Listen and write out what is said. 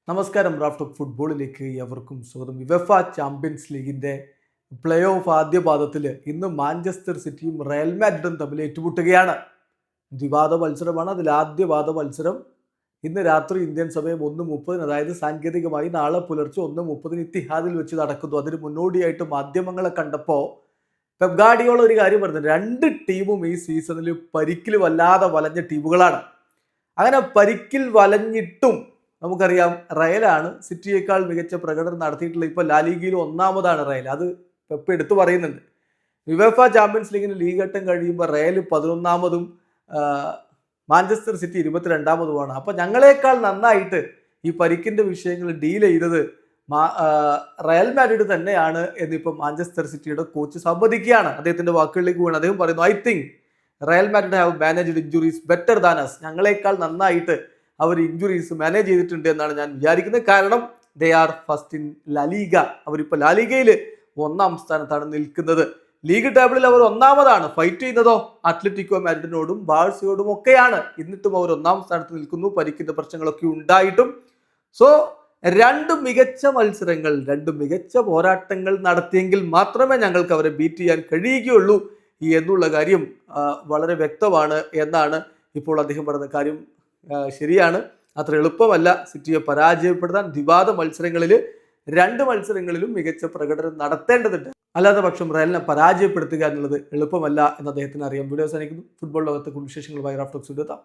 നമസ്കാരം. Raft of ഫുട്ബോളിലേക്ക് എവർക്കും സ്വാഗതം. യുവേഫ ചാമ്പ്യൻസ് ലീഗിന്റെ പ്ലേ ഓഫ് ആദ്യ പാദത്തിൽ ഇന്ന് മാഞ്ചസ്റ്റർ സിറ്റിയും റയൽ മാഡ്രിഡും തമ്മിൽ ഏറ്റുമുട്ടുകയാണ്. ദ്വിപാദ മത്സരമാണ്. അതിൽ ആദ്യ പാദ മത്സരം ഇന്ന് രാത്രി ഇന്ത്യൻ സമയം 1:30, അതായത് സാങ്കേതികമായി നാളെ പുലർച്ചെ 1:30 ഇത്തിഹാദിൽ വെച്ച് നടക്കുന്നു. അതിന് മുന്നോടിയായിട്ട് മാധ്യമങ്ങളെ കണ്ടപ്പോൾ പെപ് ഗാർഡിയോള ഒരു കാര്യം പറഞ്ഞു. രണ്ട് ടീമും ഈ സീസണിൽ പരിക്കിൽ വല്ലാതെ വലഞ്ഞ ടീമുകളാണ്. അങ്ങനെ പരിക്കിൽ വലഞ്ഞിട്ടും നമുക്കറിയാം റയലാണ് സിറ്റിയേക്കാൾ മികച്ച പ്രകടനം നടത്തിയിട്ടുള്ളത്. ഇപ്പോൾ ലാലിഗയിൽ ഒന്നാമതാണ് റയൽ. അത് പെപ്പ് എടുത്തു പറയുന്നുണ്ട്. യുവേഫ ചാമ്പ്യൻസ് ലീഗിന് ലീഗ് ഘട്ടം കഴിയുമ്പോൾ റയൽ 11ാമതും മാഞ്ചസ്റ്റർ സിറ്റി 22ാമതുമാണ്. അപ്പോൾ ഞങ്ങളെക്കാൾ നന്നായിട്ട് ഈ പരിക്കിൻ്റെ വിഷയങ്ങൾ ഡീൽ ചെയ്തത് റയൽ മാഡ്രിഡ് തന്നെയാണ് എന്നിപ്പോൾ മാഞ്ചസ്റ്റർ സിറ്റിയുടെ കോച്ച് സമ്മതിക്കുകയാണ്. അദ്ദേഹത്തിൻ്റെ വാക്കുകളിലേക്ക് വീണ് അദ്ദേഹം പറയുന്നു, I think Real Madrid have managed injuries better than us. ഞങ്ങളെക്കാൾ നന്നായിട്ട് അവർ ഇഞ്ചുറീസ് മാനേജ് ചെയ്തിട്ടുണ്ട് എന്നാണ് ഞാൻ വിചാരിക്കുന്നത്. കാരണം they are first in LaLiga. അവരിപ്പോൾ ലാലിഗയിൽ 1ാം സ്ഥാനത്താണ് നിൽക്കുന്നത്. ലീഗ് ടേബിളിൽ അവർ 1ാമതാണ്. ഫൈറ്റ് ചെയ്യുന്നതോ അത്ലറ്റിക്കോ മാഡ്രിഡിനോടും ബാഴ്സയോടും ഒക്കെയാണ്. എന്നിട്ടും അവർ 1ാം സ്ഥാനത്ത് നിൽക്കുന്നു. പരിക്കിന്റെ പ്രശ്നങ്ങളൊക്കെ ഉണ്ടായിട്ടും. സോ രണ്ട് മികച്ച മത്സരങ്ങൾ, രണ്ട് മികച്ച പോരാട്ടങ്ങൾ നടത്തിയെങ്കിൽ മാത്രമേ ഞങ്ങൾക്ക് അവരെ ബീറ്റ് ചെയ്യാൻ കഴിയുകയുള്ളൂ എന്നുള്ള കാര്യം വളരെ വ്യക്തമാണ് എന്നാണ് ഇപ്പോൾ അദ്ദേഹം പറയുന്ന കാര്യം. ശരിയാണ്, അത്ര എളുപ്പമല്ല സിറ്റിയെ പരാജയപ്പെടുത്താൻ. ദ്വിപാദ മത്സരങ്ങളിൽ 2 മത്സരങ്ങളിലും മികച്ച പ്രകടനം നടത്തേണ്ടതുണ്ട്. അല്ലാത്ത പക്ഷം റയലിനെ പരാജയപ്പെടുത്തുക എന്നുള്ളത് എളുപ്പമല്ല എന്ന് അദ്ദേഹത്തിന് അറിയാം. വീഡിയോ അവസാനിക്കുന്നു. ഫുട്ബോൾ ലോകത്തെ കുറിച്ച് വിശേഷങ്ങളുമായി റാഫ്റ്റ് ഓഫ് ഫുട്ബോൾ എത്താം.